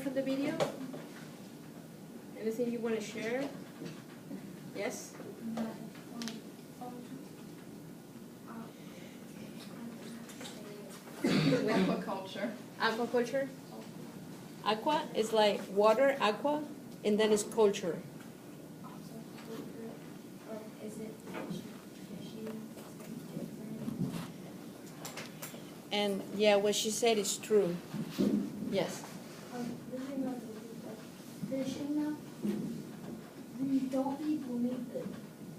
from the video? Anything you want to share? Yes? Aquaculture. Aquaculture? Aqua is like water, aqua, and then it's culture. And yeah, what she said is true. Yes. Living on the fishing now, don't people need to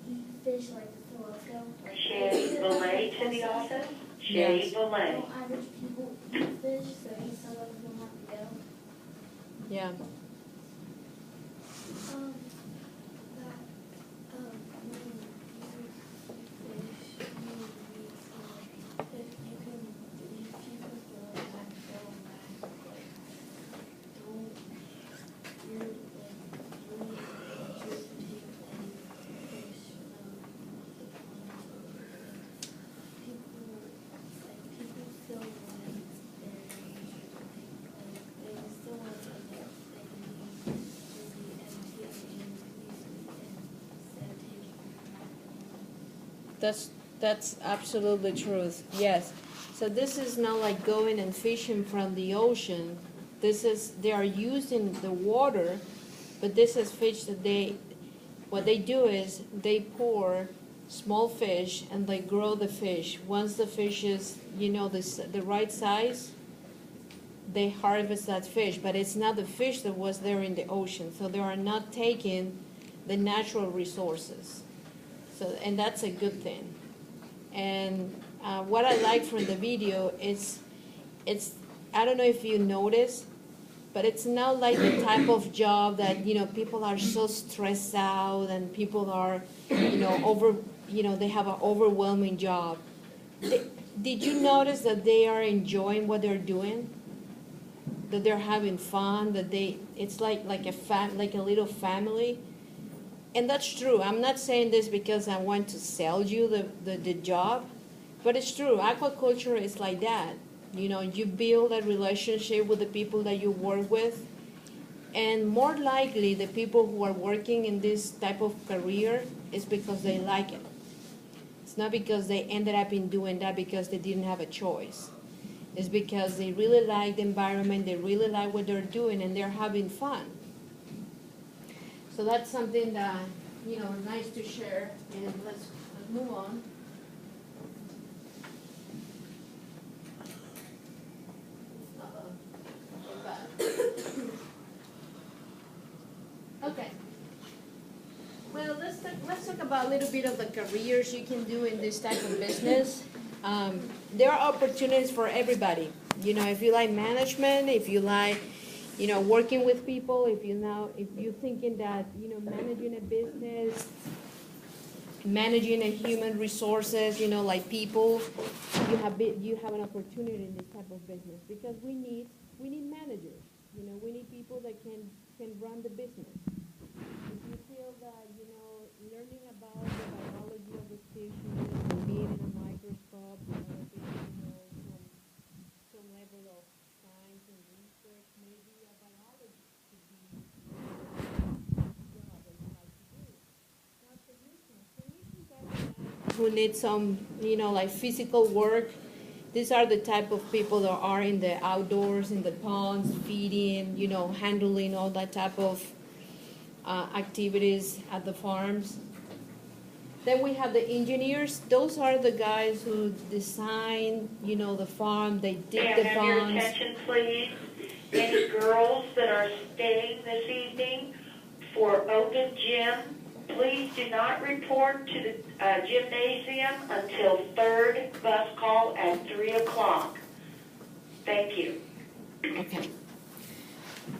eat fish like the Filipino? Sherry Belay to the office? Sherry Yes. Belay. Don't average people eat fish, so some of them don't have to go. Yeah. When you eat fish, you need if you can throw it back, like, don't, you're, like, you need to just take any fish, people still want their they still want to think they can use the empty instead of taking That's absolutely truth. Yes. So this is not like going and fishing from the ocean. This is they are using the water, but this is fish that what they do is they pour small fish and they grow the fish. Once the fish is the right size, they harvest that fish. But it's not the fish that was there in the ocean. So they are not taking the natural resources. So, and that's a good thing. And what I like from the video is, I don't know if you noticed, but it's not like the type of job that, people are so stressed out and people are, they have an overwhelming job. Did you notice that they are enjoying what they're doing? That they're having fun, that it's like a little family? And that's true. I'm not saying this because I want to sell you the job, but it's true. Aquaculture is like that. You build a relationship with the people that you work with, and more likely the people who are working in this type of career is because they like it. It's not because they ended up in doing that because they didn't have a choice. It's because they really like the environment, they really like what they're doing, and they're having fun. So that's something that, nice to share, and let's move on. Okay. Well, let's talk about a little bit of the careers you can do in this type of business. There are opportunities for everybody. If you like management, if you like working with people, if you're thinking that, managing a business, managing a human resources, like people, you have an opportunity in this type of business because we need managers. We need people that can run the business. If you feel that, learning about the biology of the species, being in a microscope, developing, some level of science and research, maybe a biologist could be job that you like to do. Now, technicians who need some, like physical work. These are the type of people that are in the outdoors, in the ponds, feeding, handling all that type of activities at the farms. Then we have the engineers. Those are the guys who design, the farm. They dig the Can I have ponds. your attention, please? Any girls that are staying this evening for open gym, please do not report to the gymnasium until third bus call at 3 o'clock. Thank you. Okay.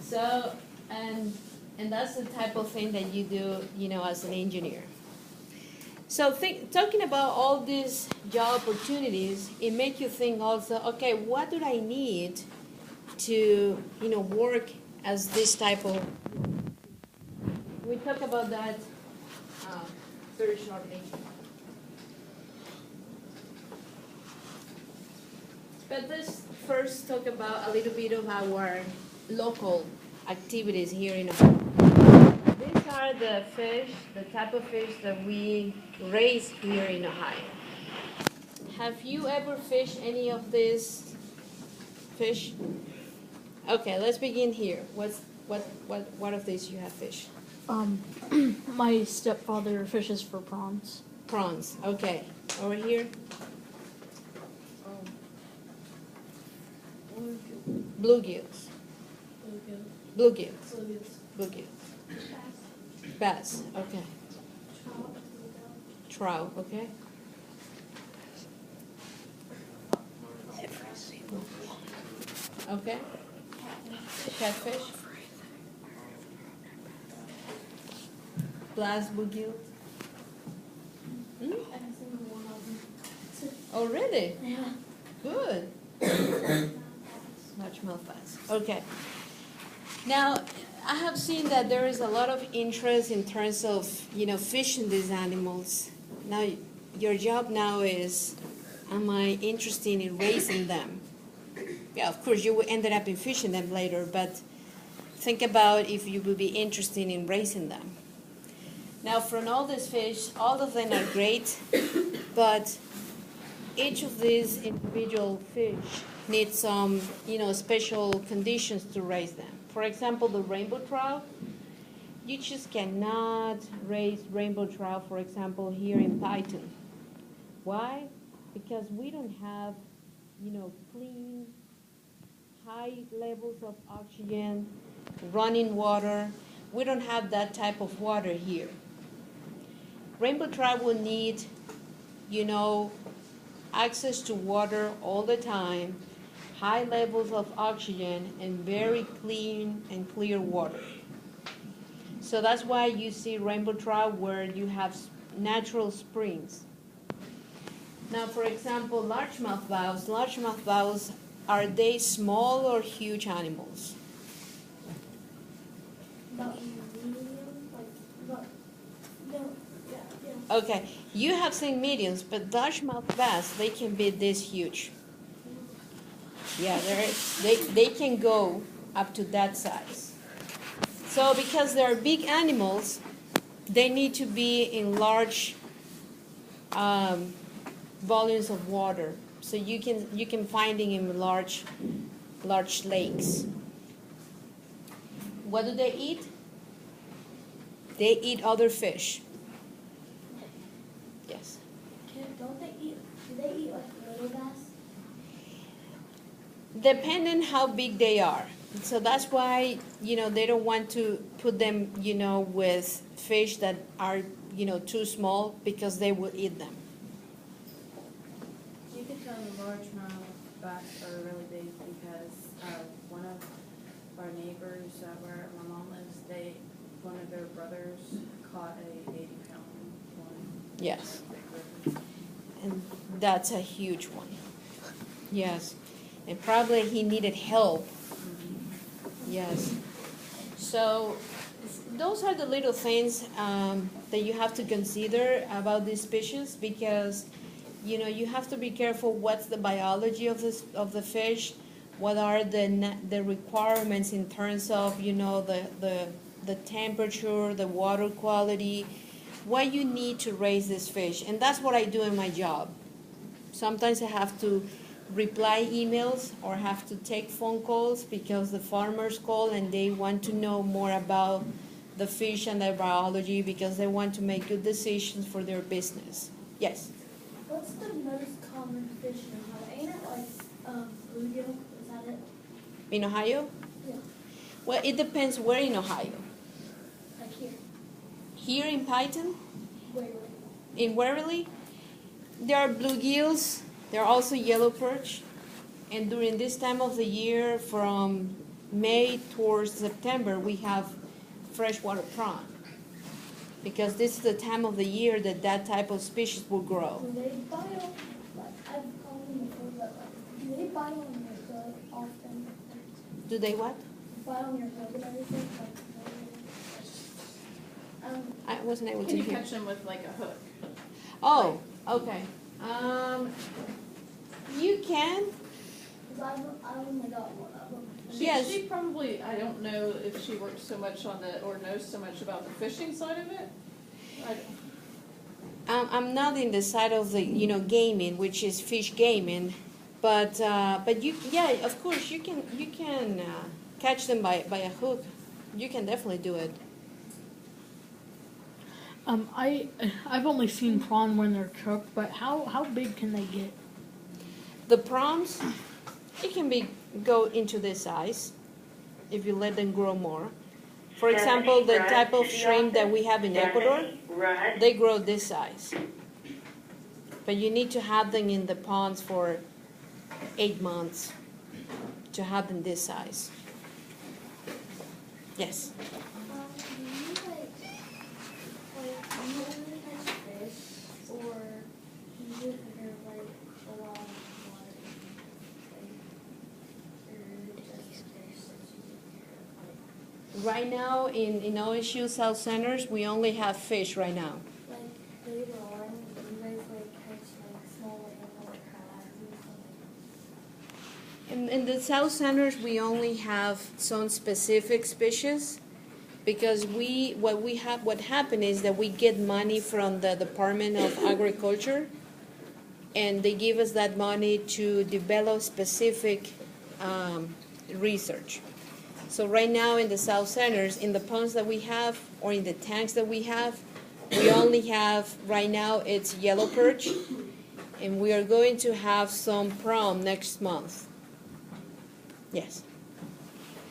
So, and that's the type of thing that you do, as an engineer. So talking about all these job opportunities, it makes you think also, okay, what do I need to, work as this type of, we talk about that very shortly. But let's first talk about a little bit of our local activities here in Ohio. These are the fish, the type of fish that we raise here in Ohio. Have you ever fished any of these fish? Okay, let's begin here. What of these you have fished? My stepfather fishes for prawns. Prawns, okay. Over here? Bluegills. Bluegills. Bluegills. Bass, okay. Trout, okay. Okay. Catfish. Glass bluegill. Hmm? Oh, really? Yeah. Good. Largemouth bass. Okay. Now, I have seen that there is a lot of interest in terms of, fishing these animals. Now, your job now is, am I interested in raising them? Yeah, of course, you will end up in fishing them later, but think about if you would be interested in raising them. Now, from all these fish, all of them are great, but each of these individual fish needs some, special conditions to raise them. For example, the rainbow trout, you just cannot raise rainbow trout, for example, here in Python. Why? Because we don't have, clean, high levels of oxygen, running water. We don't have that type of water here. Rainbow trout will need, access to water all the time, high levels of oxygen, and very clean and clear water. So that's why you see rainbow trout where you have natural springs. Now, for example, largemouth baws, are they small or huge animals? About medium, no, yeah. Okay, you have seen mediums, but largemouth bass, they can be this huge. Yeah, they can go up to that size. So because they're big animals, they need to be in large volumes of water. So you can find them in large lakes. What do they eat? They eat other fish. Yes. Do they eat like little bass? Depending how big they are. So that's why, they don't want to put them, with fish that are, too small because they will eat them. You could tell the largemouth bass are really big because one of our neighbors where my mom lives, one of their brothers caught a 80-pound one. Yes. And that's a huge one. Yes. And probably he needed help. Yes. So those are the little things that you have to consider about these species because, you have to be careful what's the biology of the fish, what are the requirements in terms of, the temperature, the water quality, what you need to raise this fish. And that's what I do in my job. Sometimes I have to reply emails or have to take phone calls because the farmers call and they want to know more about the fish and their biology because they want to make good decisions for their business. Yes? What's the most common fish in Ohio? Ain't it like bluegill? Is that it? In Ohio? Yeah. Well, it depends where in Ohio. Like here. Here in Python, Where? in Waverly, there are bluegills. There are also yellow perch. And during this time of the year, from May towards September, we have freshwater prawn. Because this is the time of the year that type of species will grow. Do they bite on, I've called them before, but do they bite on your hook often? Do they what? Bite on your hook and everything? I wasn't able to Can you hear. catch them with like a hook? Oh, okay. You can. Because I've only got one of them. Yes. She probably, I don't know if she works so much on the, or knows so much about the fishing side of it. I'm not in the side of the, gaming, which is fish gaming, but you, yeah, of course, you can catch them by a hook. You can definitely do it. I've only seen prawn when they're cooked, but how big can they get? The prawns, it can go into this size if you let them grow more. For example, the type of shrimp that we have in Ecuador, they grow this size. But you need to have them in the ponds for 8 months to have them this size. Yes. Do you do you only catch fish, or do you figure a lot of water, or just fish that you take care of? Right now in OSU South Centers, we only have fish right now. Like later on, do you guys catch small animal crabs or something? In the South Centers, we only have some specific species because what happened is that we get money from the Department of Agriculture, and they give us that money to develop specific research. So right now in the South Centers, in the ponds that we have or in the tanks that we have, we only have, right now it's yellow perch, and we are going to have some prawn next month. Yes.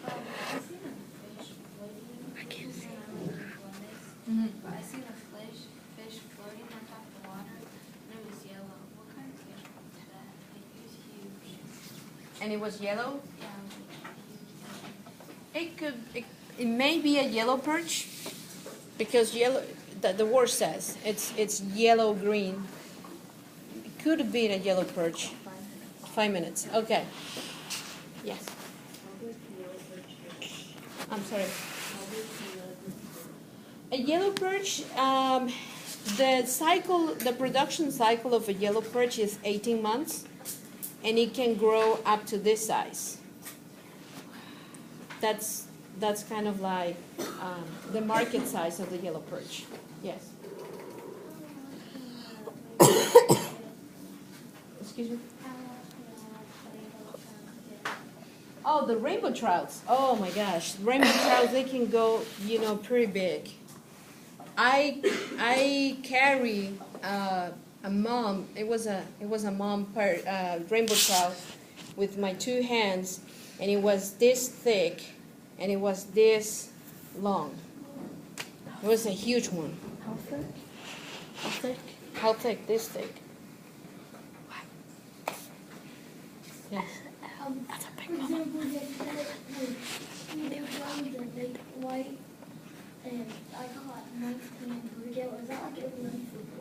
I seen a fish floating. I can't see. But I seen a fish floating on top of the water, and it was yellow. What kind of fish was that? It was huge. And it was yellow? Yeah, It may be a yellow perch because yellow, the word says, it's yellow green. It could have been a yellow perch. 5 minutes, okay. Yes. I'm sorry. A yellow perch, the production cycle of a yellow perch is 18 months, and it can grow up to this size. That's kind of like the market size of the yellow perch. Yes. Excuse me? Oh, the rainbow trouts. Oh my gosh, rainbow trouts, they can go, pretty big. I carry a mom. It was a mom rainbow trout with my 2 hands, and it was this thick, and it was this long. It was a huge one. How thick? How thick? How thick? This thick. Yes. That's a big For one. example, the big white, and I caught 19 bluegill. Is that like a really super